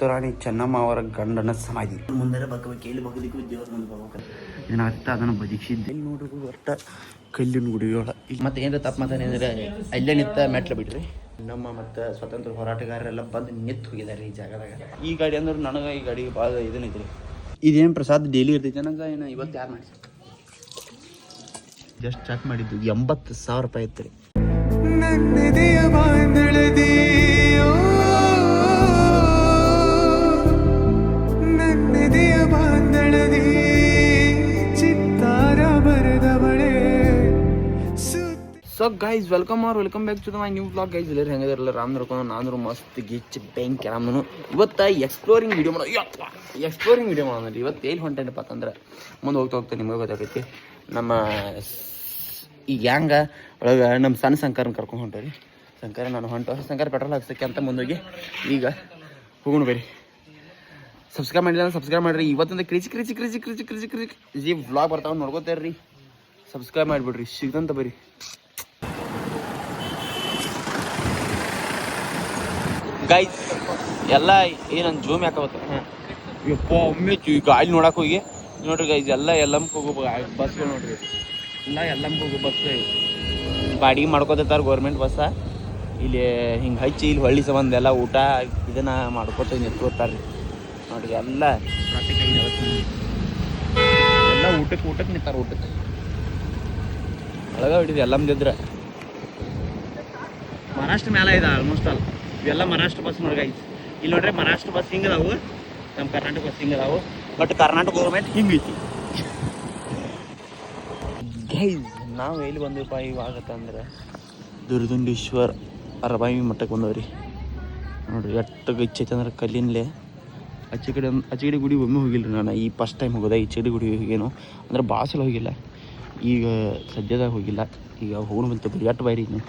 ಕಿತ್ತೂರಾಣಿ ಚೆನ್ನಮ್ಮ ಅವರ ಗಂಡನ ಸಮಾಧಿ ಮುಂದೆ ಬಗ್ಬೇಕು, ಎಲ್ಲಿ ಬಗ್ಲಿಕ್ಕೂ ದೇವ್ರ ಮುಂದೆ ಬರ್ಬೇಕು. ಇದನ್ನ ಅದನ್ನು ಬದಿಸಿದ್ದೆ ನೋಡ್ರಿ. ಒಟ್ಟ ಕಲ್ಲಿನ ಗುಡಿಗಳ ಮತ್ತೆ ಏನಾರ ತಪ್ಪು ಮಾತಾಡಿದ್ರೆ ಅಲ್ಲೇ ನಿಂತ ಮೆಟ್ಲು ಬಿಡ್ರಿ. ನಮ್ಮ ಮತ್ತು ಸ್ವತಂತ್ರ ಹೋರಾಟಗಾರರೆಲ್ಲ ಬಂದು ನಿಂತು ಹೋಗಿದ್ದಾರೆ ಈ ಜಾಗದಾಗ. ಈ ಗಾಡಿ ಅಂದ್ರೆ ನನಗೆ ಈ ಗಾಡಿಗೆ ಭಾಳ ಇದನ್ನೈತ್ರಿ. ಇದೇನು ಪ್ರಸಾದ್ ಡೈಲಿ ಇರ್ತೈತೆ ನನಗೆ. ಏನು ಇವತ್ತು ಯಾರು ಮಾಡಿ ಜಸ್ಟ್ ಚೆಕ್ ಮಾಡಿದ್ದು 80,000 ರೂಪಾಯಿ ಇತ್ತು ರೀ. So guys welcome back to my new vlog. Guys ಎಲ್ಲರೂ ಹೆಂಗಿದಾರಲ್ಲ ರಾಮ್ ನೋಡ್ಕೊಂಡು ನಾನು ಮಸ್ತ್ ಗಿಚ್ ಬ್ಯಾಂಕ್ ರಾಮನು. ಇವತ್ತು ಎಕ್ಸ್ಪ್ಲೋರಿಂಗ್ ವೀಡಿಯೋ ಮಾಡೋದು. ಇವತ್ತು ಎಲ್ಲಿ ಹೊಂಟೇನಪ್ಪ ಅಂತಂದ್ರೆ ಮುಂದೆ ಹೋಗ್ತಾ ನಿಮಗೆ ಗೊತ್ತಾಗೈತಿ. ನಮ್ಮ ಈ ಗ್ಯಾಂಗ ಒಳಗೆ ನಮ್ಮ ಸಣ್ಣ ಶಂಕರನ್ನ ಕರ್ಕೊಂಡು ಹೊಂಟರಿ. ಶಂಕರ ನಾನು ಶಂಕರ ಪೆಟ್ರೋಲ್ ಹಾಕ್ಸಕ್ಕೆ ಅಂತ ಮುಂದೋಗಿ ಈಗ ಹೋಗೋಣ ಬೇರೆ. ಸಬ್ಸ್ಕ್ರೈಬ್ ಮಾಡಿಲ್ಲ ಸಬ್ಸ್ಕ್ರೈಬ್ ಮಾಡಿರಿ. ಇವತ್ತಿಂದ ಕ್ರಿಚಿ ವ್ಲಾಗ್ ಬರ್ತಾವೆ ನೋಡ್ಕೋತಾರ್ರಿ. ಸಬ್ಸ್ಕ್ರೈಬ್ ಮಾಡಿಬಿಡ್ರಿ, ಸಿಗ್ದಂತ ಬರೀ. ಗೈಸ್ ಎಲ್ಲ ಏನಂತ ಜೂಮ್ ಯಾಕವತ್ತು ಯಪ್ಪ ಒಮ್ಮೆ ಗಾಳಿ ನೋಡಕ್ಕೆ ಹೋಗಿ ನೋಡ್ರಿ ಗೈಸ್ ಎಲ್ಲ ಎಲ್ಲಮ್ಗೆ ಹೋಗೋ ಬಸ್ಗಳು ನೋಡ್ರಿ. ಎಲ್ಲ ಎಲ್ಲಮ್ಗೆ ಹೋಗೋ ಬಸ್ ಬಾಡಿಗೆ ಮಾಡ್ಕೋತಾರೆ ಗೌರ್ಮೆಂಟ್ ಬಸ್ಸ. ಇಲ್ಲಿ ಹಿಂಗೆ ಹಚ್ಚಿ ಇಲ್ಲಿ ಹೊಳ್ಳಿ ಸಂಬಂಧ ಎಲ್ಲ ಊಟ ಇದನ್ನು ಮಾಡ್ಕೋತ ನಿಂತ್ಕೋತಾರೆ ರೀ ನೋಡ್ರಿ. ಎಲ್ಲ ಟ್ರಾಫಿಕ್ ಎಲ್ಲ ಊಟಕ್ಕೆ ನಿಂತಾರೆ. ಊಟಕ್ಕೆ ಒಳಗೆ ಹೊಡಿದ್ವಿ ಎಲ್ಲಮ್ದಿದ್ರೆ. ಮಹಾರಾಷ್ಟ್ರ ಮೇಲೆ ಇದೆ ಆಲ್ಮೋಸ್ಟ್ ಆಲ್. ಇವೆಲ್ಲ ಮಹಾರಾಷ್ಟ್ರ ಬಸ್ ನೋಡಿ ಗೈಸ್. ಇಲ್ಲಿ ನೋಡ್ರಿ ಮಹಾರಾಷ್ಟ್ರ ಬಸ್ ಹಿಂಗದಾವು, ನಮ್ಮ ಕರ್ನಾಟಕ ಬಸ್ ಹಿಂಗದಾವು. ಬಟ್ ಕರ್ನಾಟಕ ಗೌರ್ಮೆಂಟ್ ಹಿಂಗೈತಿ ಗೈಸ್. ನಾವು ಎಲ್ಲಿ ಬಂದೀವಪ್ಪ ಇವಾಗತ್ತಂದ್ರೆ ದುರ್ದುಂಡೇಶ್ವರ ಅರಬಾವಿ ಮಠಕ್ಕೆ ಬಂದವ್ರಿ ನೋಡ್ರಿ. ಎಷ್ಟು ಇಚ್ಚೈತೆ ಅಂದ್ರೆ ಕಲ್ಲಿನಲ್ಲೇ ಆಚೆ ಗುಡಿ ಒಮ್ಮೆ ಹೋಗಿಲ್ಲ ರೀ ನಾನು. ಈ ಫಸ್ಟ್ ಟೈಮ್ ಹೋಗೋದ ಈಚೆ ಗುಡಿ ಹೋಗೇನು ಅಂದ್ರೆ ಭಾಳ ಸಲ ಹೋಗಿಲ್ಲ. ಈಗ ಸದ್ಯದಾಗ ಹೋಗಿಲ್ಲ. ಈಗ ಹೋಗೋಣ ಬಂತ ಎಷ್ಟು ಬೈರಿ ಇನ್ನು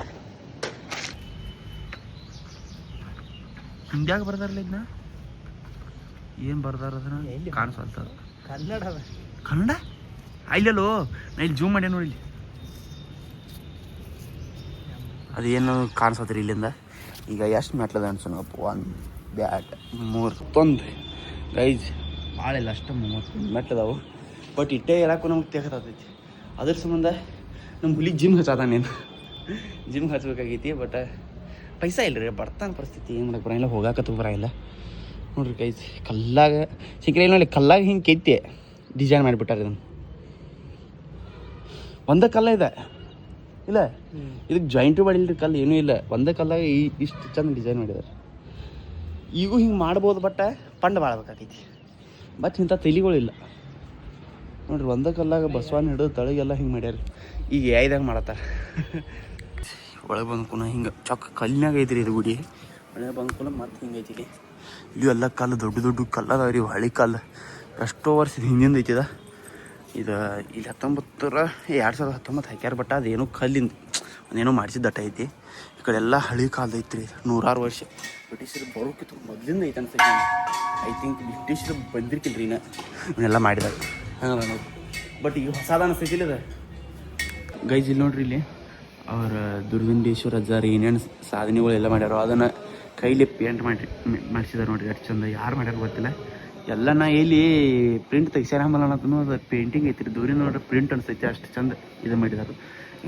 ಹಿಂದ್ಯಾಗ ಬರ್ದಾರಲ್ಲ ಇದನ್ನ ಏನು ಬರ್ದಾರ ಅದನ್ನ ಕಾಣಿಸ್ತ ಕನ್ನಡ ಇಲ್ಲಲ್ಲೋ. ನಾ ಇಲ್ಲಿ ಜೂಮ್ ಮಾಡ್ಯ ನೋಡಿ. ಇಲ್ಲಿ ಅದೇನು ಕಾಣಿಸತ್ರಿ ಇಲ್ಲಿಂದ. ಈಗ ಎಷ್ಟು ಮೆಟ್ಲದ ಅನ್ಸೋಣಪ್ಪ. 1 2 3 1 ಗೈಸ್ ಭಾಳ ಇಲ್ಲ, ಅಷ್ಟು 30 ಮೆಟ್ಲದಾವು. ಬಟ್ ಇಟ್ಟೇ ಇರೋಕ್ಕೂ ನಮ್ಗೆ ತೆಗತೈತಿ. ಅದ್ರ ಸಂಬಂಧ ನಮ್ಮ ಹುಲಿ ಜಿಮ್ ಹಚ್ಚಾದಾನೇನು ಜಿಮ್ ಹಚ್ಬೇಕಾಗೈತಿ. ಬಟ್ ಪೈಸಾ ಇಲ್ಲ ರೀ, ಬರ್ತಾನೆ ಪರಿಸ್ಥಿತಿ. ಏನು ಮಾಡಕ್ಕೆ ಬರೋಂಗಿಲ್ಲ, ಹೋಗಾಕತ್ತು ಬರೋಂಗಿಲ್ಲ ನೋಡ್ರಿ ಗೈಸ್. ಕಲ್ಲಾಗ ಸಿಕ್ಕರೆ ನೋಡಿ, ಕಲ್ಲಾಗ ಹಿಂಗೆ ಕೆತ್ತಿ ಡಿಸೈನ್ ಮಾಡಿಬಿಟ್ಟಾರೆ. ಇದನ್ನು ಒಂದೇ ಕಲ್ಲ ಇದೆ ಇಲ್ಲ, ಇದಕ್ಕೆ ಜಾಯಿಂಟು ಮಾಡಿಲ್ರಿ ಕಲ್ಲು, ಏನೂ ಇಲ್ಲ. ಒಂದೇ ಕಲ್ಲಾಗ ಇಷ್ಟು ಚಂದ ಡಿಸೈನ್ ಮಾಡಿದ್ದಾರೆ. ಈಗೂ ಹಿಂಗೆ ಮಾಡ್ಬೋದು, ಬಟ್ ಪಂಡ್ ಮಾಡಬೇಕಾಗೈತಿ. ಮತ್ತು ಇಂಥ ತಲೆಗಳಿಲ್ಲ ನೋಡ್ರಿ. ಒಂದೇ ಕಲ್ಲಾಗ ಬಸವನ ಹಿಡಿದು ತಳಗೆಲ್ಲ ಹಿಂಗೆ ಮಾಡ್ಯಾರ. ಈಗ ಯಾಯ್ದಾಗ ಮಾಡತ್ತಾರೆ. ಒಳಗೆ ಬಂದ್ಕೂನ ಹಿಂಗೆ ಚೊಕ್ಕ ಕಲ್ಲಿನಾಗ ಐತ್ರಿ ಇದು ಗುಡಿ. ಒಳಗೆ ಬಂದ್ಕೂನ ಮತ್ತೆ ಹಿಂಗೆ ಐತಿ. ಇಲ್ಲಿ ಎಲ್ಲ ಕಲ್ಲು ದೊಡ್ಡ ಕಲ್ಲು ಅದಾವ ರೀ. ಹಳಿ ಕಲ್ಲು ಎಷ್ಟೋ ವರ್ಷದ ಹಿಂದಿಂದ ಐತಿದ ಇದು. ಇಲ್ಲಿ 2019 ಹಾಕ್ಯಾರ. ಬಟ್ ಅದೇನೋ ಕಲ್ಲಿಂದ ಅದೇನೋ ಮಾಡಿಸಿದ್ದಟ್ಟ ಐತಿ. ಈ ಕಡೆ ಎಲ್ಲ ಹಳಿ ಕಾಲದ ಐತ್ರಿ. 100 ವರ್ಷ ಬ್ರಿಟಿಷರು ಬರೋಕ್ಕಿತ್ತು ಮೊದಲಿಂದ ಐತೆ ಅನ್ಸಕ್ಕೆ. ಐ ಥಿಂಕ್ ಬ್ರಿಟಿಷರು ಬಂದಿರ್ಕಿಲ್ರಿ ಇನ್ನು ಇವನ್ನೆಲ್ಲ ಮಾಡಿದಾಗ ಹಂಗೆ. ಬಟ್ ಈಗ ಹೊಸದ ಅನಿಸ್ತೈತಿಲ್ಲ ಇದು ಗೈಸ್. ಇಲ್ಲಿ ನೋಡ್ರಿ, ಇಲ್ಲಿ ಅವ್ರ ದುರ್ಗುಂಡೇಶ್ವರ ಅಜ್ಜಾರು ಏನೇನು ಸಾಧನೆಗಳೆಲ್ಲ ಮಾಡ್ಯಾರೋ ಅದನ್ನು ಕೈಲಿ ಪೇಂಟ್ ಮಾಡಿಸಿದಾರೆ ನೋಡ್ರಿ. ಎಷ್ಟು ಚಂದ. ಯಾರು ಮಾಡ್ಯಾರ ಗೊತ್ತಿಲ್ಲ. ಎಲ್ಲ ನಾ ಎಲ್ಲಿ ಪ್ರಿಂಟ್ ತೆಗ್ಸ್ಯಾರ ಅನ್ನೋದು ಅದು ಪೇಂಟಿಂಗ್ ಐತಿ ರೀ. ದೂರಿಂದ ನೋಡ್ರಿ ಪ್ರಿಂಟ್ ಅನಿಸ್ತೈತಿ. ಅಷ್ಟು ಚಂದ ಇದು ಮಾಡಿದಾರೆ.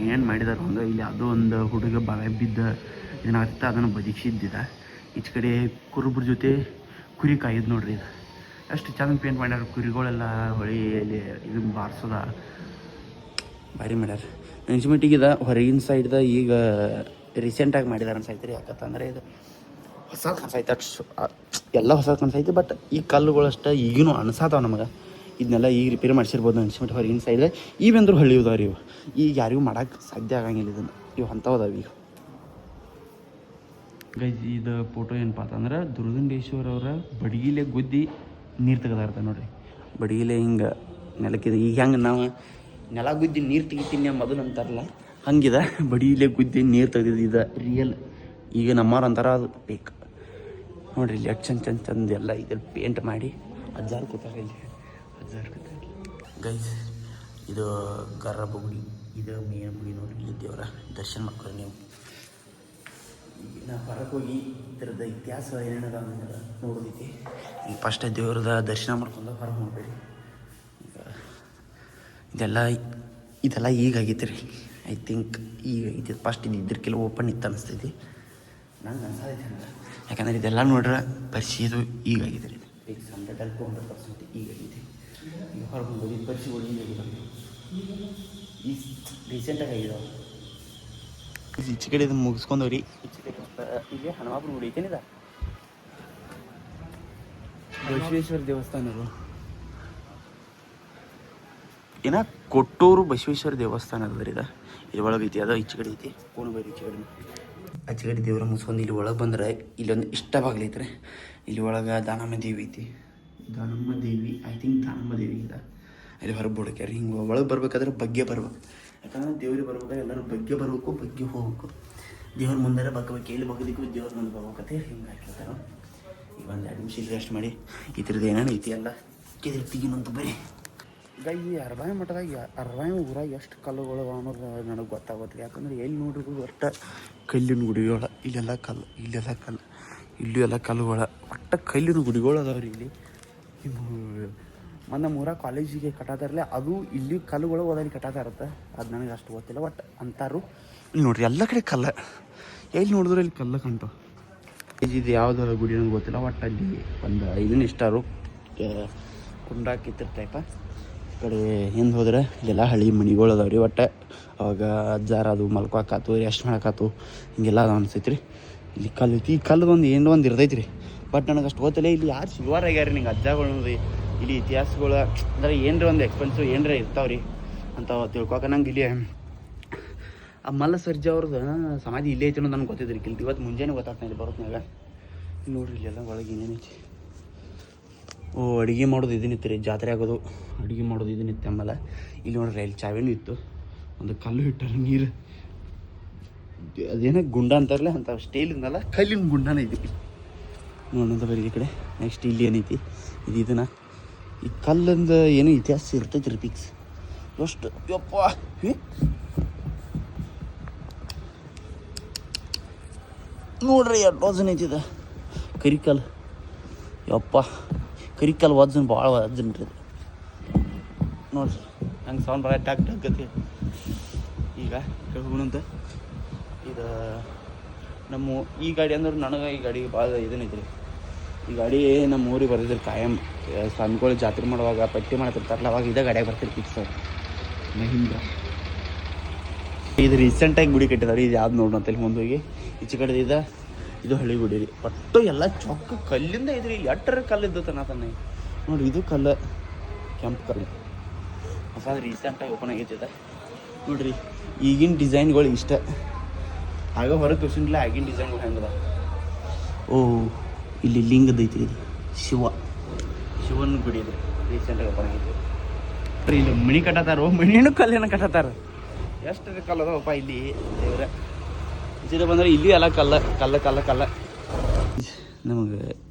ಏನೇನು ಮಾಡಿದಾರೆ ಹಂಗೆ. ಇಲ್ಲಿ ಯಾವುದೋ ಒಂದು ಹುಡುಗ ಬಾವಿ ಬಿದ್ದ ಏನಾಗ್ತಿತ್ತು ಅದನ್ನು ಬದಿಸಿದ್ದಿದ. ಈಚೆ ಕಡೆ ಕುರುಬ್ರ ಜೊತೆ ಕುರಿ ಕಾಯ್ದು ನೋಡ್ರಿ. ಇದು ಅಷ್ಟು ಚಂದ ಪೇಂಟ್ ಮಾಡ್ಯಾರ. ಕುರಿಗಳೆಲ್ಲ ಹೊಳೆಯಲ್ಲಿ ಇದನ್ನು ಬಾರಿಸೋದ ಭಾರಿ ಮಾಡ್ಯಾರ. ನೆನ್ಸ್ಮಿಟ್ಟಿಗಿದೆ ಹೊರಗಿನ ಸೈಡ್ದ ಈಗ ರೀಸೆಂಟಾಗಿ ಮಾಡಿದಾರೆ ಅನ್ಸೈತೆ ರೀ. ಯಾಕಂತಂದರೆ ಇದು ಹೊಸ ಕಾಣಿಸೈತೆ. ಎಲ್ಲ ಹೊಸ ಕಾಣಿಸೈತೆ. ಬಟ್ ಈ ಕಲ್ಲುಗಳಷ್ಟು ಈಗಿನೂ ಅನ್ಸಾತಾವ ನಮಗೆ. ಇದನ್ನೆಲ್ಲ ಈಗ ರಿಪೇರಿ ಮಾಡಿಸಿರ್ಬೋದು ಅನ್ಸ್ಬಿಟ್ಟು ಹೊರಗಿನ ಸೈಡ್. ಇವಂದ್ರೂ ಹಳ್ಳಿದಾವ್ರಿ ಇವು. ಈಗ ಯಾರಿಗೂ ಮಾಡೋಕ್ಕೆ ಸಾಧ್ಯ ಆಗಂಗಿಲ್ಲ ಇದನ್ನು. ಇವು ಅಂಥವದಾವ ಈಗ ಗೈಸ್. ಇದು ಫೋಟೋ ಏನಪ್ಪ ಅಂತಂದ್ರೆ ದುರ್ಗುಂಡೇಶ್ವರ ಅವರ ಬಡಗಿಲೆ ಗುದ್ದಿ ನೀರು ತೆಗೆದಾರ್ತ ನೋಡ್ರಿ. ಬಡಗಿಲೆ ಹಿಂಗೆ ನೆಲಕ್ಕಿದೆ. ಈಗ ಹೆಂಗೆ ನಾವು ನೆಲ ಗುದ್ದಿ ನೀರು ತೆಗಿತೀನಿ ಮೊದಲು ಅಂತಾರಲ್ಲ, ಹಂಗಿದೆ. ಬಡಿಯಲ್ಲೇ ಗುದ್ದಿ ನೀರು ತೆಗೆದಿದ್ದು ರಿಯಲ್. ಈಗ ನಮ್ಮವ್ರು ಅಂತಾರ ಅದು ಬೇಕು ನೋಡ್ರಿ. ಇಲ್ಲಿ ಎಷ್ಟು ಚಂದ ಎಲ್ಲ ಇದ್ರಲ್ಲಿ ಪೇಂಟ್ ಮಾಡಿ ಅಜ್ಜಾರು ಕೂತಾರೆ. ಇಲ್ಲಿ ಅಜ್ಜಾರು ಕೂತಾರೆ ಗೈಸ್. ಇದು ಗರ್ಭಗುಡಿ. ಇದು ಮೇನ್ ಗುಡಿ ನೋಡ್ರಿ. ಇಲ್ಲಿ ದೇವರ ದರ್ಶನ ಮಾಡ್ಕೊಳ್ಳಿ ನೀವು. ಈಗ ನಾವು ಹೊರಗೆ ಹೋಗಿ ಇದರದ ಇತಿಹಾಸ ಏನೇನದ ನೋಡೋದೈತಿ. ಈಗ ಫಸ್ಟ್ ದೇವ್ರದ ದರ್ಶನ ಮಾಡ್ಕೊಂಡು ಹೊರಗೆ ಹೋಗ್ಬೇಡಿ. ಈಗ ಇದೆಲ್ಲ ಈಗ ಆಗೈತೆ ರೀ. ಐ ಥಿಂಕ್ ಈಗ ಇದು ಫಸ್ಟ್ ಇದ್ರಕ್ಕೆಲ್ಲ ಓಪನ್ ಇತ್ತು ಅನಿಸ್ತೈತಿ ನಂಗೆ ಅನ್ಸೈತೆ ಹಂಗೆ. ಯಾಕಂದ್ರೆ ಇದೆಲ್ಲ ನೋಡ್ರೆ ಪರಿಸಿ ಇದು ಈಗ ಆಗಿದೆ ರೀ. ಈಗ 100% ಈಗ ಆಗಿದೆ. ಈಗ ಹೊರಗೆ ಹೋಗಿ ಪರಿಸಿಗಳು ಈಗ ಆಗಿದೆ. ಈ ರೀಸೆಂಟಾಗಿ ಆಗಿದಾವೆ. ಈಚೆ ಕಡೆ ಇದನ್ನು ಮುಗಿಸ್ಕೊಂಡವ್ರಿ. ಈಚೆ ಕಡೆ ಇಲ್ಲಿ ಹನುಮಾಪುರ ಗುಡಿ ಐತೇನಿದ ಬಸವೇಶ್ವರ ದೇವಸ್ಥಾನ ಏನ ಕೊಟ್ಟೂರು ಬಸವೇಶ್ವರ ದೇವಸ್ಥಾನ ಅದ ರೀ. ಇಲ್ಲಿ ಒಳಗೆ ಐತಿ. ಅದು ಈಚೆ ಕಡೆ ಐತಿ ಕೋಣಬೈರಿ ಈಚೆ ಕಡೆ. ಆಚೆ ಕಡೆ ದೇವ್ರ ಮುಗಿಸ್ಕೊಂಡು ಇಲ್ಲಿ ಒಳಗೆ ಬಂದ್ರೆ ಇಲ್ಲೊಂದು ಇಷ್ಟ ಬಾಗ್ಲೈತ್ರಿ. ಇಲ್ಲಿ ಒಳಗೆ ದಾನಮ್ಮ ದೇವಿ ಐತಿ. ದಾನಮ್ಮ ದೇವಿ ಐ ಥಿಂಕ್ ದಾನಮ್ಮ ದೇವಿ ಇದೆ. ಅಲ್ಲಿ ಹೊರಗೆ ಬಿಡಕ್ಯಾರ. ಹಿಂಗೆ ಒಳಗೆ ಬರ್ಬೇಕಾದ್ರೆ ಬಗ್ಗೆ ಬರ್ಬೇಕು. ಯಾಕಂದ್ರೆ ದೇವ್ರಿಗೆ ಬರ್ಬೇಕಾದ್ರೆ ಎಲ್ಲರೂ ಬಗ್ಗೆ ಬರಬೇಕು, ಬಗ್ಗೆ ಹೋಗ್ಬೇಕು. ದೇವ್ರ ಮುಂದೆ ಬಗ್ಬೇಕು, ಎಲ್ಲಿ ಬಗ್ಗದಿಕ್ಕೂ ದೇವ್ರ ಮುಂದೆ ಬರ್ಬೇಕಂತ ಹಿಂಗೆ ಹಾಕಿರ್ತಾರೆ. ಈಗ ಒಂದು 2 ನಿಮಿಷ ರೆಸ್ಟ್ ಮಾಡಿ ಈ ಥರದ್ದು ಏನೇನು ಐತಿ ಎಲ್ಲ ತೆಗಿನಂತ ಬರೀ. ಈಗ ಈ ಅರಬಾಯಿ ಮಠದಾಗ ಅರಬಾಯಿ ಊರಾಗ ಎಷ್ಟು ಕಲ್ಲುಗಳು ಅನ್ನೋದು ನನಗೆ ಗೊತ್ತಾಗುತ್ತೆ. ಯಾಕಂದ್ರೆ ಎಲ್ಲಿ ನೋಡ್ರಿ ಒಟ್ಟು ಕಲ್ಲಿನ ಗುಡಿಗಳ. ಇಲ್ಲೆಲ್ಲ ಕಲ್ಲು, ಇಲ್ಲೂ ಎಲ್ಲ ಕಲ್ಲುಗಳ. ಒಟ್ಟು ಕಲ್ಲಿನ ಗುಡಿಗಳು ಅದಾವ್ರಿ ಇಲ್ಲಿ. ಮೊನ್ನೆ ಮೂರ ಕಾಲೇಜಿಗೆ ಕಟ್ಟಾತಾರಲ್ಲ, ಅದು ಇಲ್ಲಿ ಕಲ್ಲುಗಳು ಓದಲ್ಲಿ ಕಟ್ಟಾತ ಇರುತ್ತೆ. ಅದು ನನಗೆ ಅಷ್ಟು ಗೊತ್ತಿಲ್ಲ. ಒಟ್ಟು ಅಂತಾರು ಇಲ್ಲಿ ನೋಡ್ರಿ ಎಲ್ಲ ಕಡೆ ಕಲ್ಲ. ಎಲ್ಲಿ ನೋಡಿದ್ರೆ ಇಲ್ಲಿ ಕಲ್ಲ ಕಂಟು. ಇದು ಯಾವ್ದಾರ ಗುಡಿ ನನಗೆ ಗೊತ್ತಿಲ್ಲ. ಒಟ್ಟು ಅಲ್ಲಿ ಒಂದು ಇದನ್ನ ಇಷ್ಟಾರು ಕುಂಡ ಕಿತ್ತಿರ ಟೈಪ. ಈ ಕಡೆ ಹಿಂದೆ ಹೋದ್ರೆ ಇಲ್ಲೆಲ್ಲ ಹಳ್ಳಿ ಮಣಿಗಳು ಅದಾವ್ರಿ. ಒಟ್ಟು ಅವಾಗ ಅಜ್ಜಾರ ಅದು ಮಲ್ಕೋಕಾತು, ರೆಸ್ಟ್ ಮಾಡೋಕಾತು, ಹಿಂಗೆಲ್ಲ ಅದು ಅನ್ಸೈತೆ ರೀ. ಇಲ್ಲಿ ಕಲ್ಲು ಐತಿ. ಈ ಕಲ್ಲದೊಂದು ಏನೋ ಒಂದು ಇರ್ತೈತಿ ರೀ. ಬಟ್ ನನಗೆ ಅಷ್ಟು ಗೊತ್ತಿಲ್ಲ ಇಲ್ಲಿ ಯಾರು ಸಿಗುವಾರ ಆಗ್ಯಾರ ನಿಂಗೆ ಅಜ್ಜಗಳು ರೀ. ಇಲ್ಲಿ ಇತಿಹಾಸಗಳು ಅಂದ್ರೆ ಏನರ ಒಂದು ಎಕ್ಸ್ಪೆನ್ಸಿವ್ ಏನರ ಇರ್ತಾವ್ರಿ ಅಂತ ತಿಳ್ಕೊಕ. ನಂಗೆ ಇಲ್ಲಿ ಆ ಮಲ್ಲ ಸರ್ಜಾ ಅವ್ರದ್ದು ಸಮಾಧಿ ಇಲ್ಲೇ ಐತಿ ಅನ್ನೋದು ನನಗೆ ಗೊತ್ತಿದ್ರಿ. ಇಲ್ಲಿ ಇವತ್ತು ಮುಂಜಾನೆ ಗೊತ್ತಾಗ್ತಾ ಇದೆ ಬರೋತ್ನಾಗ. ಇಲ್ಲಿ ನೋಡ್ರಿ ಇಲ್ಲೆಲ್ಲ ಒಳಗೆ ಏನೇನೈತಿ. ಅಡುಗೆ ಮಾಡೋದು ಇದನ್ನಿತ್ತು ರೀ. ಜಾತ್ರೆ ಆಗೋದು ಅಡುಗೆ ಮಾಡೋದು ಇದನ್ನಿತ್ತು. ಆಮೇಲೆ ಇಲ್ಲಿ ನೋಡ್ರಿ ಇಲ್ಲಿ ಚಾವೇನೂ ಇತ್ತು. ಒಂದು ಕಲ್ಲು ಇಟ್ಟಾರ ನೀರು. ಅದೇನೋ ಗುಂಡ ಅಂತಾರಲ್ಲ ಅಂತ ಸ್ಟೇಲಿಂದಲ್ಲ ಕಲ್ಲಿನ ಗುಂಡನ ಐತಿ ನೋಡೋಂಥ ಬರೀ. ಈ ಕಡೆ ನೆಕ್ಸ್ಟ್ ಇಲ್ಲಿ ಏನೈತಿ ಇದು ಇದನ್ನ ಈ ಕಲ್ಲಿಂದ ಏನೋ ಇತಿಹಾಸ ಇರ್ತೈತಿ ರೀ. ಪಿಕ್ಸ್ ಎಷ್ಟು ಯಪ್ಪ ನೋಡ್ರಿ ಎಷ್ಟು ವಜನ್ ಐತಿದ ಕರಿಕಲ್. ಯಪ್ಪ ಕರಿಕಲ್ ವಜನ್ ಭಾಳ ವಜನ್ ರೀ ನೋಡ್ರಿ. ಹಂಗೆ ಸೌಂಡ್ ಭಾಳ ಟಕ್ ಟಕ್ಕತಿ. ಈಗ ಹೋಗೋಣಂತ. ಇದು ನಮ್ಮ ಈ ಗಾಡಿ ಅಂದ್ರೆ ನನಗೆ ಈ ಗಾಡಿಗೆ ಭಾಳ ಇದನ್ನೈತಿ ರೀ. ಈ ಗಾಡಿ ನಮ್ಮ ಊರಿಗೆ ಬರ್ತಿದ್ರು ಕಾಯಂ. ಸ್ವಾಮಿಗಳು ಜಾತ್ರೆ ಮಾಡುವಾಗ ಪಟ್ಟಿ ಮಾಡ್ತಿರ್ತಾರಲ್ಲ ಅವಾಗ ಇದೇ ಗಾಡಿಯಾಗ ಬರ್ತಿರ್ತಿ ಸರ್ ಮಹಿಂದ್ರ. ಇದು ರೀಸೆಂಟಾಗಿ ಗುಡಿ ಕಟ್ಟಿದಾರೆ. ಇದು ಯಾವ್ದು ನೋಡೋಣ ಅಂತೇಳಿ ಮುಂದೆ ಹೋಗಿ ಈಚೆ ಕಡೆ ಇದು ಹಳ್ಳಿ ಗುಡಿ ರೀ. ಒಟ್ಟು ಎಲ್ಲ ಚೊಕ್ಕ ಕಲ್ಲಿಂದ ಇದ್ರಿ. ಇಲ್ಲಿ ಎಟ್ಟರ ಕಲ್ಲಿದ್ದು ತನ್ನ ನೋಡಿರಿ. ಇದು ಕಲ್ಲು ಕೆಂಪು ಕಲ್ಲು ಹೊಸ ರೀಸೆಂಟಾಗಿ ಓಪನ್ ಆಗೈತಿದೆ ನೋಡಿರಿ. ಈಗಿನ ಡಿಸೈನ್ಗಳು ಇಷ್ಟ. ಆಗ ಹೊರಗೆ ತೋರಿಸಿಲ್ಲ ಆಗಿನ ಡಿಸೈನ್ಗಳು ಹೆಂಗದ. ಓ ಇಲ್ಲಿ ಲಿಂಗದ ಐತಿ. ಇದು ಶಿವನ ಗುಡಿ ಇದೆ. ರೀಸೆಂಟಾಗಿ ಓಪನ್ ಆಗೈತಿ. ಇಲ್ಲಿ ಮಣಿ ಕಟ್ಟತಾರೋ. ಮಣಿನೂ ಕಲ್ಲೇನ ಕಟ್ಟತಾರ. ಎಷ್ಟು ಕಲ್ಲು ಅದಾವಪ್ಪ ಇಲ್ಲಿ ದೇವ್ರ. ಈಚೆ ಬಂದರೆ ಇಲ್ಲಿ ಎಲ್ಲ ಕಲ್ಲ. ನಮಗೆ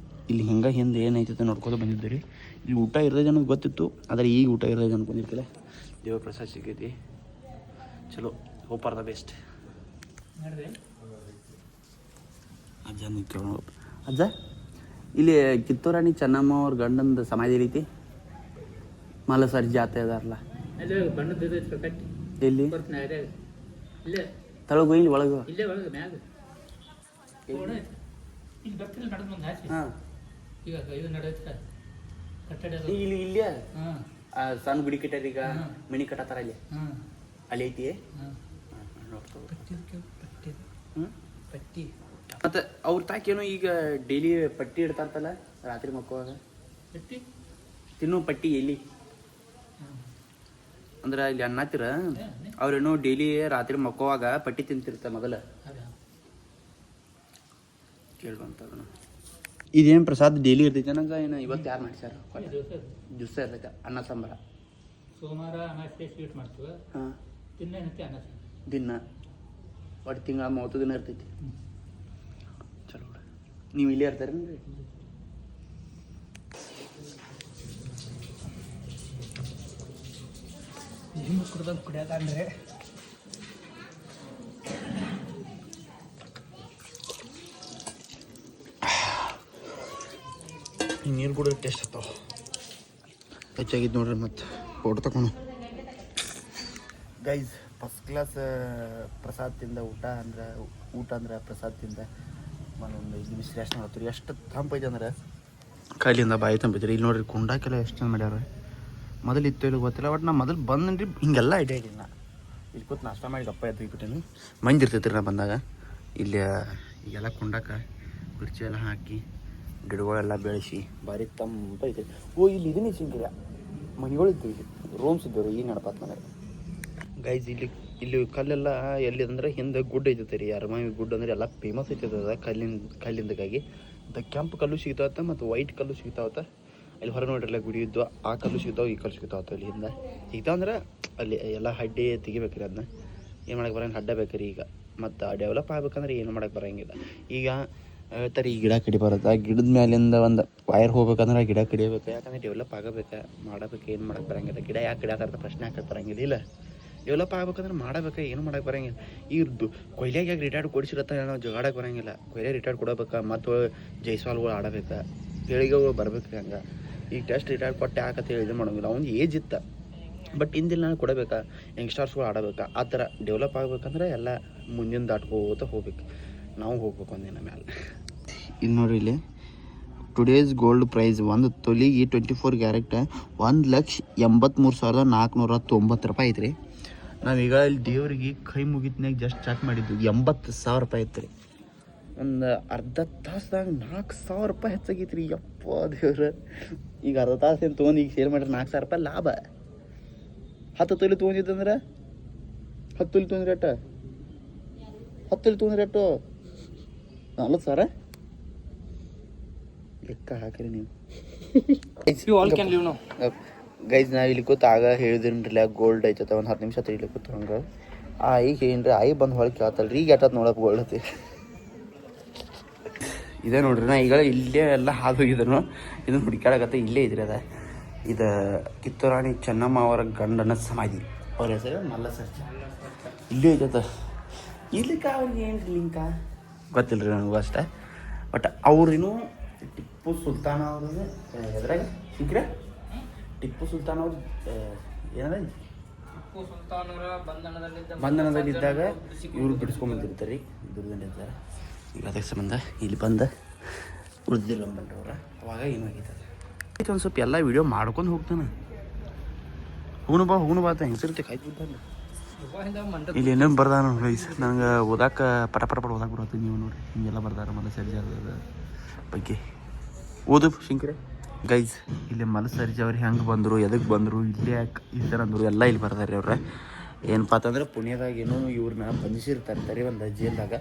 ಇಲ್ಲಿ ಹಿಂಗೆ ಹಿಂದೆ ಏನೈತೆ ನೋಡ್ಕೊಂಡು ಬಂದಿದ್ದು ರೀ. ಇಲ್ಲಿ ಊಟ ಇರೋದೇ ನನಗೆ ಗೊತ್ತಿತ್ತು. ಆದರೆ ಈಗ ಊಟ ಇರೋದೇ ಅನ್ಕೊಂಡಿರ್ತಿಲ್ಲ. ದೇವ್ರ ಪ್ರಸಾದ ಸಿಗೈತಿ. ಚಲೋ ಹೋಪ್ ಆರ್ ದ ಬೆಸ್ಟ್. ಅಜ್ಜ ನಿಂತ್ಕೊಂಡು ಅಜ್ಜ ಇಲ್ಲಿ ಕಿತ್ತೂರಾಣಿ ಚೆನ್ನಮ್ಮ ಅವ್ರ ಗಂಡಂದು ಸಮಾಧಿ ರೀತಿ ಮಲ್ಲ ಸರ್ ಜಾತ್ರೆ ಅದಾರಲ್ಲ ಎಲ್ಲಿ ತಳಗು ಇಲ್ಲಿ ಒಳಗು ಇಲ್ಲಿ ಇಲ್ಲೇ ಸಣ್ಣ ಗುಡಿ ಕಟ್ಟಾರ. ಈಗ ಮಣಿ ಕಟ್ಟತಾರ ಅಲ್ಲಿ ಅಲ್ಲಿ ಐತಿ. ಮತ್ತೆ ಅವ್ರ ತಾಕೇನೋ ಈಗ ಡೈಲಿ ಪಟ್ಟಿ ಇಡ್ತಾರಲ್ಲ ರಾತ್ರಿ ಮಕ್ಕಳಾಗ ತಿನ್ನೋ ಪಟ್ಟಿ ಎಲ್ಲಿ ಅಂದ್ರೆ ಇಲ್ಲಿ ಅನ್ನತ್ತಿರ ಅವ್ರೇನೋ ಡೈಲಿ ರಾತ್ರಿ ಮಕ್ಕಳಾಗ ಪಟ್ಟಿ ತಿಂತಿರ್ತ ಮೊದಲ ಕೇಳುವಂತ. ಇದೇನು ಪ್ರಸಾದ ಡೈಲಿ ಇರ್ತೈತೆ ನಂಗೆ. ಏನು ಇವತ್ತು ಯಾರು ಮಾಡ್ಸ್ಯಾರ? ದಿವಸ ಇರ್ತೈತೆ ಅನ್ನ ಸಾಂಬಾರ. ಸೋಮವಾರ ಅಮಾವಾಸ್ಯೆ ಸ್ವೀಟ್ ಮಾಡ್ತೀವಿ. ಹಾಂ ದಿನ ಒಟ್ಟು ತಿಂಗಳ 30 ದಿನ ಇರ್ತೈತಿ. ಚಲೋ ನೀವು ಇಲ್ಲೇ ಇರ್ತಾರೇನ್ರಿ? ಕುಡ್ದಂಗೆ ಕುಡಿಯೋದಂದ್ರೆ ನೀರು ಕೂಡ ಟೇಸ್ಟ್ ಆಗ್ತಾವ ಹೆಚ್ಚಾಗಿದ್ದು ನೋಡ್ರಿ ಮತ್ತು ಫೋಟೋ ತಗೊಂಡು ಗೈಸ್ ಫಸ್ಟ್ ಕ್ಲಾಸ್ ಪ್ರಸಾದ್ ತಿಂದ ಊಟ ಅಂದ್ರೆ ಪ್ರಸಾದ್ ತಿಂದ ಒಂದು ಇದು ವಿಶ್ಲೇಷಣೆ ಮಾಡ್ತೀವಿ ಎಷ್ಟು ತಂಪೈತೆ ಅಂದ್ರೆ ಕೈಲಿಂದ ಬಾಯಿ ತಂಪೈತ್ರಿ ಇಲ್ಲಿ ನೋಡ್ರಿ ಕುಂಡಾಕೆಲ್ಲ ಎಷ್ಟು ಚಂದ ಮಾಡ್ಯಾರ ಮೊದಲು ಇತ್ತು ಇಲ್ಲಿ ಗೊತ್ತಿಲ್ಲ ಬಟ್ ನಾ ಮೊದಲು ಬಂದ್ರಿ ಹಿಂಗೆಲ್ಲ ಐಡಿಯಾ ಇಲ್ಲ ನಾ ಇಲ್ಲಿ ಕೂತು ನಾಷ್ಟ ಮಾಡಿ ಗಪ್ಪ ಎದ್ದು ಬಿಟ್ಟೇನು ಮಂದಿ ಇರ್ತೈತಿ ರೀ ನಾ ಬಂದಾಗ ಇಲ್ಲಿ ಈಗೆಲ್ಲ ಕುಂಡಾಕ ಕುರ್ಚಿ ಎಲ್ಲ ಹಾಕಿ ಗಿಡಗಳೆಲ್ಲ ಬೆಳೆಸಿ ಭಾರಿ ತಂಪೈತಿ ಓ ಇಲ್ಲಿ ಇದನ್ನೇ ಸಿಂಗಿಲ್ಲ ಮನೆಗಳು ಇದ್ದು ಇಲ್ಲಿ ರೂಮ್ಸ್ ಇದ್ದವು ರೀ ಈಗ ನಡಪಾತ್ ನನಗೆ ಗೈಸ್ ಇಲ್ಲಿ ಕಲ್ಲೆಲ್ಲ ಎಲ್ಲಿದಂದ್ರೆ ಹಿಂದೆ ಗುಡ್ಡ ಐತೈತೆ ರೀ ಅರಮಾವಿ ಗುಡ್ಡ ಅಂದ್ರೆ ಎಲ್ಲ ಫೇಮಸ್ ಐತದ ಕಲ್ಲಿಂದಕ್ಕಾಗಿ ಕೆಂಪು ಕಲ್ಲು ಸಿಗ್ತಾವತ್ತ ಮತ್ತು ವೈಟ್ ಕಲ್ಲು ಸಿಗ್ತಾವತ್ತ ಅಲ್ಲಿ ಹೊರ ನೋಡ್ರಲ್ಲ ಗುಡಿ ಇದ್ದು ಆ ಕಲ್ಲು ಸಿಗ್ತಾವೆ ಈ ಕಲ್ಲು ಸಿಗ್ತಾವತ್ತ ಅಲ್ಲಿ ಹಿಂದೆ ಸಿಗ್ತಾವಂದ್ರೆ ಅಲ್ಲಿ ಎಲ್ಲ ಹಡ್ಡಿ ತೆಗಿಬೇಕ್ರಿ ಅದನ್ನ ಏನು ಮಾಡಕ್ಕೆ ಬರಂಗೆ ಹಡ್ಡ ಬೇಕ್ರಿ ಈಗ ಮತ್ತು ಡೆವಲಪ್ ಆಗ್ಬೇಕಂದ್ರೆ ಏನು ಮಾಡಕ್ಕೆ ಬರೋಂಗಿಲ್ಲ ಈಗ ಹೇಳ್ತಾರೆ ಈ ಗಿಡ ಕಡಿಬಾರದು ಆ ಗಿಡದ ಮೇಲಿಂದ ಒಂದು ವೈರ್ ಹೋಗ್ಬೇಕಂದ್ರೆ ಆ ಗಿಡ ಕಡಿಯಬೇಕು ಯಾಕಂದ್ರೆ ಡೆವಲಪ್ ಆಗಬೇಕು ಮಾಡಬೇಕು ಏನು ಮಾಡಕ್ಕೆ ಬರೋಂಗಿಲ್ಲ ಗಿಡ ಯಾಕೆ ಕಡಿಯಾತಾರ ಪ್ರಶ್ನೆ ಹಾಕಕ್ಕೆ ಬರೋಂಗಿಲ್ಲ ಇಲ್ಲ ಡೆವಲಪ್ ಆಗ್ಬೇಕಂದ್ರೆ ಮಾಡಬೇಕು ಏನು ಮಾಡಕ್ಕೆ ಬರೋಂಗಿಲ್ಲ ಇವ್ರದ್ದು ಕೊಯ್ಲಿಯಾಗ ರಿಟೈರ್ಡ್ ಕೊಡಿಸಿರತ್ತ ನಾವು ಜಗಾಡಕ್ಕೆ ಬರೋಂಗಿಲ್ಲ ಕೊಯ್ಲಿಯಾಗ ರಿಟೈರ್ಡ್ ಕೊಡಬೇಕು ಮತ್ತು ಜೈಸ್ವಾಲ್ಗಳು ಆಡಬೇಕು ಹೇಳಿಗೆಗಳು ಬರ್ಬೇಕು ಹಂಗೆ ಈಗ ಟೆಸ್ಟ್ ರಿಟೈರ್ಡ್ ಕೊಟ್ಟೆ ಹಾಕತ್ತೆ ಇದು ಮಾಡೋಂಗಿಲ್ಲ ಅವ್ನು ಏಜ್ ಇತ್ತ ಬಟ್ ಹಿಂದಿಲ್ಲ ನಾನು ಕೊಡಬೇಕಾ ಯಂಗ್ಸ್ಟರ್ಸ್ಗಳು ಆಡಬೇಕಾ ಆ ಥರ ಡೆವಲಪ್ ಆಗ್ಬೇಕಂದ್ರೆ ಎಲ್ಲ ಮುಂದಿನ ದಾಟ್ಕೋತ ಹೋಗ್ಬೇಕು ನಾವು ಹೋಗ್ಬೇಕು ಒಂದಿನ ಮೇಲೆ ಇನ್ನು ನೋಡ್ರಿ ಇಲ್ಲಿ ಟುಡೇಸ್ ಗೋಲ್ಡ್ ಪ್ರೈಸ್ ಒಂದು ತೊಲಿಗೆ 24 ಕ್ಯಾರೆಟ್ 1,83,490 ಐತ್ರಿ ನಾವೀಗ ಇಲ್ಲಿ ದೇವ್ರಿಗೆ ಕೈ ಮುಗಿತ್ನಾಗ ಜಸ್ಟ್ ಚೆಕ್ ಮಾಡಿದ್ವಿ 80,000 ರೂಪಾಯಿ ಐತ್ರಿ ಒಂದು ಅರ್ಧ ತಾಸ್ದಾಗ 4,000 ರೂಪಾಯಿ ಹೆಚ್ಚಾಗೈತ್ರಿ ಯಪ್ಪ ದೇವ್ರ ಈಗ ಅರ್ಧ ತಾಸು ಏನು ತೊಗೊಂಡು ಈಗ ಸೇಲ್ ಮಾಡ್ರೆ 4,000 ರೂಪಾಯಿ ಲಾಭ 10 ತೊಲಿ ತೊಗೊಂಡಿದ್ದಂದ್ರೆ 10 ತೊಲಿ ತೊಗೊಂಡ್ರೆ ಅಟ್ಟ 10 ತೊಲಿ ತೊಗೊಂಡ್ರೆ ಅಟ್ಟು 40,000 ಲೆಕ್ಕ ಹಾಕಿರಿ ನೀವು ಗೈಸ್ ನಾವು ಇಲ್ಲಿ ಕೂತು ಆಗ ಹೇಳಿದ್ರಲ್ಲ ಗೋಲ್ಡ್ ಐತದ ಒಂದು 10 ನಿಮಿಷ ಇಲ್ಲಿ ಕೂತು ಹಂಗೆ ಈಗ ಏನ್ರಿ ಬಂದು ಹೊಳಗೆ ಕೇಳ್ತಲ್ರಿ ಈಗ ಎಟ್ಟತ್ ನೋಡಕ್ಕೆ ಗೋಲ್ಡ್ ಐತಿ ಇದೇ ನೋಡ್ರಿ ನಾ ಈಗ ಇಲ್ಲೇ ಎಲ್ಲ ಹಾದು ಹೋಗಿದ್ರು ಇದನ್ನು ಹುಡುಕಾಡಕತ್ತೆ ಇಲ್ಲೇ ಇದ್ರಿ ಅದ ಇದು ಕಿತ್ತೂರಾಣಿ ಚೆನ್ನಮ್ಮ ಅವರ ಗಂಡನ ಸಮಾಧಿ ಅವ್ರ ಹೆಸರು ಮಲ್ಲ ಸರ್ಜ ಇಲ್ಲೇ ಐತದ ಇಲ್ಲಿಕ ಅವ್ರಿಗೆ ಏನು ಲಿಂಕ ಗೊತ್ತಿಲ್ಲ ರೀ ನನಗೂ ಅಷ್ಟೇ ಬಟ್ ಅವ್ರಿನ್ನೂ ಟಿಪ್ಪು ಸುಲ್ತಾನ್ ಅವ್ರದ್ದು ಎದ್ರಾಗ ಸಿಕ್ಕ್ರೆ ಟಿಪ್ಪು ಸುಲ್ತಾನ್ ಅವ್ರು ಏನದ ಬಂಧನದಲ್ಲಿದ್ದಾಗ ಇವರು ಬಿಡಿಸ್ಕೊಂಬಂದಿರ್ತಾರೆ ರೀ ದುರ್ಗಂಡಿರ್ತಾರೆ ಈಗ ಅದಕ್ಕೆ ಸಂಬಂಧ ಇಲ್ಲಿ ಬಂದ ಉಳಿದಿರಂಬಲ್ರವ್ರ ಅವಾಗ ಏನಾಗೈತದ ಒಂದು ಸ್ವಲ್ಪ ಎಲ್ಲ ವೀಡಿಯೋ ಮಾಡ್ಕೊಂಡು ಹೋಗ್ತಾನೆ ಹೋಗುನು ಬಾ ಅಂತ ಹೆಂಗಸಿರುತ್ತೆ ಕಾಯ್ತು ಬಿದ್ದಾನೆ ಇಲ್ಲಿ ಏನೇನು ಬರ್ದಾನ ಗೈಸ್ ನಂಗೆ ಓದಾಕ ಪಟ ಓದಾಕ ಬರತ್ತೆ ನೀವು ನೋಡಿ ಹಿಂಗೆಲ್ಲ ಬರ್ದಾರ ಮಲ್ಲ ಸರ್ಜಿ ಅದ ಬಗ್ಗೆ ಓದು ಶಿಂಕ್ರೆ ಗೈಸ್ ಇಲ್ಲಿ ಮಲ್ಲ ಸರ್ಜಿ ಅವ್ರು ಹೆಂಗೆ ಬಂದರು ಎದಕ್ಕೆ ಬಂದರು ಇಲ್ಲೇ ಯಾಕೆ ಈ ಥರ ಅಂದರು ಎಲ್ಲ ಇಲ್ಲಿ ಬರ್ದಾರೆ ಅವ್ರ ಏನಪ್ಪ ಅಂತಂದ್ರೆ ಪುಣ್ಯದಾಗ ಏನೋ ಇವ್ರನ್ನ ಬಂಧಿಸಿರ್ತಾರೆ ಒಂದು ಜೈಲ್ದಾಗ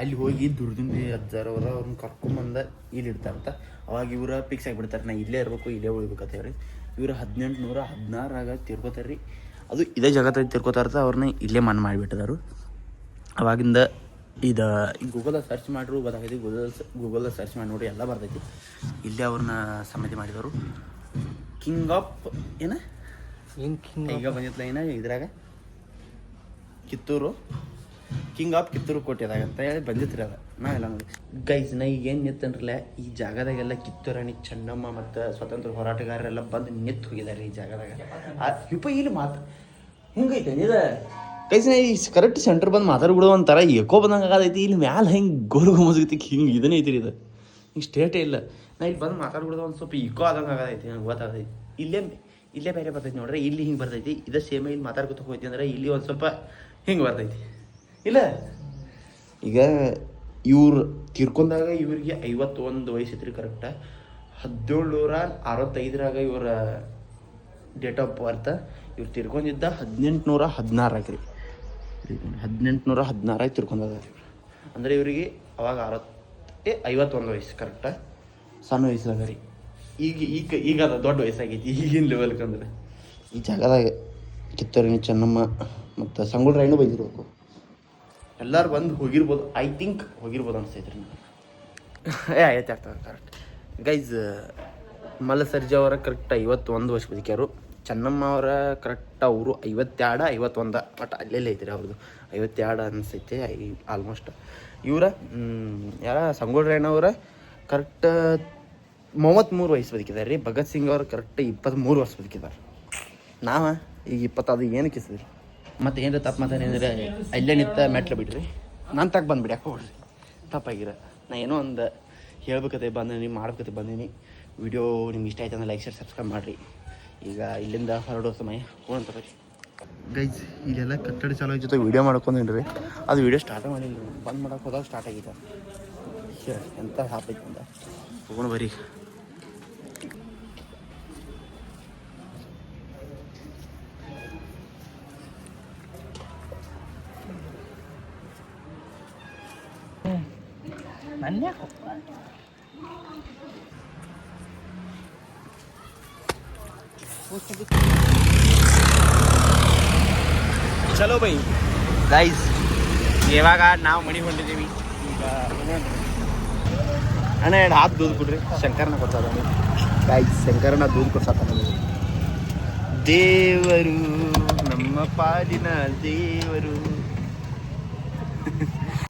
ಅಲ್ಲಿ ಹೋಗಿ ದುರ್ದಿಂದಿ ಅಜ್ಜಾರವ್ರ ಅವ್ರನ್ನ ಕರ್ಕೊಂಬಂದ ಇಲ್ಲಿ ಇಡ್ತಾರಂತ ಅವಾಗ ಇವ್ರ ಫಿಕ್ಸ್ ಆಗಿಬಿಡ್ತಾರೆ ನಾ ಇಲ್ಲೇ ಇರಬೇಕು ಇಲ್ಲೇ ಉಳಿಬೇಕಂತ ಹೇಳಿ ಇವ್ರು 1816 ತಿರ್ಕೋತಾರೆ ರೀ ಅದು ಇದೇ ಜಗತ್ತಾಗಿ ತಿರ್ಕೋತಾರತ ಅವ್ರನ್ನ ಇಲ್ಲೇ ಮಣ್ಣು ಮಾಡಿಬಿಟ್ಟಿದಾರು ಅವಾಗಿಂದ ಇದು ಗೂಗಲ್ದಾಗ ಸರ್ಚ್ ಮಾಡಿರು ಗೊತ್ತಾಗೈತಿ ಗೂಗಲ್ದಾಗ ಸರ್ಚ್ ಮಾಡಿ ನೋಡಿ ಎಲ್ಲ ಬರ್ತೈತಿ ಇಲ್ಲೇ ಅವ್ರನ್ನ ಸಮಾಧಿ ಮಾಡಿದವರು ಕಿಂಗ್ ಆಫ್ ಏನ ಈಗ ಬಂದಿತ್ತಲ್ಲ ಏನ ಇದ್ರಾಗ ಕಿತ್ತೂರು ಕಿಂಗ್ ಆಫ್ ಕಿತ್ತೂರು ಕೋಟೆದಾಗ ಅಂತ ಹೇಳಿ ಬಂದಿತ್ರಿ ಅದ ನಾವೆಲ್ಲ ನೋಡಿ ಗೈಸ್ ನಾ ಈಗ ಏನು ನಿತ್ತನ್ರಲ್ಲ ಈ ಜಾಗದಾಗೆಲ್ಲ ಕಿತ್ತೂರಾಣಿ ಚೆನ್ನಮ್ಮ ಮತ್ತು ಸ್ವತಂತ್ರ ಹೋರಾಟಗಾರರೆಲ್ಲ ಬಂದು ನಿಂತು ಹೋಗಿದ್ದಾರೆ ಈ ಜಾಗದಾಗ ಇಲ್ಲಿ ಮಾತು ಹಿಂಗೈತೆ ಇದು ಗೈಸ್ ನಾ ಈ ಕರೆಕ್ಟ್ ಸೆಂಟ್ರ್ ಬಂದು ಮಾತಾಡ್ಬಿಡೋ ಒಂಥರ ಏಕೋ ಬಂದಂಗೆ ಆಗೈತಿ ಇಲ್ಲಿ ಮ್ಯಾಲೆ ಹೆಂಗೆ ಗೋಲ್ ಗುಮಸ್ಗತಿ ಹಿಂಗೆ ಇದನ್ನೇ ಐತಿ ಇದು ಹಿಂಗೆ ಸ್ಟೇಟೇ ಇಲ್ಲ ನಾ ಇಲ್ಲಿ ಬಂದು ಮಾತಾಡ್ಬಿಡೋದು ಒಂದು ಸ್ವಲ್ಪ ಈಕೋ ಆದಂಗೆ ಆಗೈತಿ ನಂಗೆ ಗೊತ್ತಾಗೈತಿ ಇಲ್ಲೇ ಬೇರೆ ಬರ್ತೈತಿ ನೋಡ್ರಿ ಇಲ್ಲಿ ಹಿಂಗೆ ಬರ್ತೈತಿ ಇದೇ ಸೇಮೇ ಇಲ್ಲಿ ಮಾತಾಡ್ಕೊತ ಹೋಗ್ತಿ ಅಂದ್ರೆ ಇಲ್ಲಿ ಒಂದು ಸ್ವಲ್ಪ ಹಿಂಗೆ ಬರ್ತೈತಿ ಇಲ್ಲ ಈಗ ಇವ್ರು ತೀರ್ಕೊಂಡಾಗ ಇವ್ರಿಗೆ 51 ವಯಸ್ಸಿತ್ರಿ ಕರೆಕ್ಟ 1765 ಇವ್ರ ಡೇಟ್ ಆಫ್ ಬರ್ತ್ ಇವ್ರು ತೀರ್ಕೊಂಡಿದ್ದ 1816 ರೀ 1816 ತೀರ್ಕೊಂಡಾಗ ಅಂದರೆ ಇವರಿಗೆ ಅವಾಗ 51 ವಯಸ್ಸು ಕರೆಕ್ಟ ಸಣ್ಣ ವಯಸ್ಸಾಗ ರೀ ಈಗ ಅದ ದೊಡ್ಡ ವಯಸ್ಸಾಗೈತಿ ಈಗಿನ ಲೆವೆಲ್ಗೆ ಅಂದ್ರೆ ಈ ಜಾಗದಾಗ ಕಿತ್ತೂರಾಣಿ ಚೆನ್ನಮ್ಮ ಮತ್ತು ಸಂಗೊಳ್ಳಿ ರಾಯಣ್ಣೂ ಬಂದಿರ್ಬೇಕು ಎಲ್ಲರೂ ಬಂದು ಹೋಗಿರ್ಬೋದು ಐ ಥಿಂಕ್ ಹೋಗಿರ್ಬೋದು ಅನಿಸ್ತೈತೆ ರೀ ಆಯ್ತು ಆಗ್ತದೆ ಕರೆಕ್ಟ್ ಗೈಸ್ ಮಲ್ಲ ಸರ್ಜಿ ಅವರ ಕರೆಕ್ಟ್ 51 ವರ್ಷ ಬದುಕ್ಯಾರು ಚೆನ್ನಮ್ಮ ಅವರ ಕರೆಕ್ಟ್ ಅವರು 52 51 ಬಟ್ ಅಲ್ಲೆಲ್ಲ ಐತ್ರಿ ಅವ್ರದ್ದು 52 ಅನಿಸ್ತೈತೆ ಆಲ್ಮೋಸ್ಟ್ ಇವರ ಯಾರ ಸಂಗೊಳ್ಳಿ ರಾಯಣ್ಣ ಅವರ ಕರೆಕ್ಟ್ 33 ವಯಸ್ಸು ಬದುಕಿದ್ದಾರೆ ರೀ. ಭಗತ್ ಸಿಂಗ್ ಅವ್ರು ಕರೆಕ್ಟ್ 23 ವರ್ಷ ಬದುಕಿದ್ದಾರೆ. ನಾವು ಈಗ 20 ಅದು ಏನು ಕಿಸಿದ್ರಿ. ಮತ್ತು ಏನಾರ ತಪ್ಪು ಮಾತಾಡಿದ್ರೆ ಅಲ್ಲೇ ನಿಂತ ಮೆಟ್ಲು ಬಿಡ್ರಿ, ನಾನು ತಕ್ಕ ಬಂದುಬಿಡಿ ಯಾಕೆ ಹೋಗ್ರಿ, ತಪ್ಪಾಗಿರ. ನಾ ಏನೋ ಒಂದು ಹೇಳ್ಬೇಕತೆ ಬಂದೀನಿ, ಮಾಡ್ಬೇಕತೆ ಬಂದೀನಿ. ವಿಡಿಯೋ ನಿಮ್ಗೆ ಇಷ್ಟ ಆಯ್ತು ಅಂದ್ರೆ ಲೈಕ್ ಶೇರ್ ಸಬ್ಸ್ಕ್ರೈಬ್ ಮಾಡಿರಿ. ಈಗ ಇಲ್ಲಿಂದ ಹೊರಡೋ ಸಮಯ ಹೋಗಂತ ಬರ್ರಿ ಗೈಸ್. ಇಲ್ಲೆಲ್ಲ ಕಟ್ಟಡ ಚಾಲೋ ಜೊತೆ ವೀಡಿಯೋ ಮಾಡ್ಕೊಂಡ್ರಿ. ಅದು ವೀಡಿಯೋ ಸ್ಟಾರ್ಟ್ ಮಾಡಿಲ್ಲ, ಬಂದ್ ಮಾಡೋಕೆ ಹೋದಾಗ ಸ್ಟಾರ್ಟ್ ಆಗಿದೆ. ಎಂತ ಹಾಪೈತೆ ಅಂತ ಹೋಗೋಣ ಬರ್ರಿ. ಚಲೋ ಬೈ ಗೈಸ್, ಇವಾಗ ನಾವು ಮನೆಗೆ ಹೊಂಟಿದ್ದೀವಿ. ಈಗ ಅಣ್ಣ 2 ಹಾತ್ ದೂದ್ ಕೊಡ್ರಿ. ಶಂಕರನ ಕೊಡ್ತಾರ ಗೈಸ್, ಶಂಕರನ ದೂದ್ ಕೊಡ್ಸಾತ ನಮಗೆ. ದೇವರು ನಮ್ಮ ಪಾಲಿನ ದೇವರು.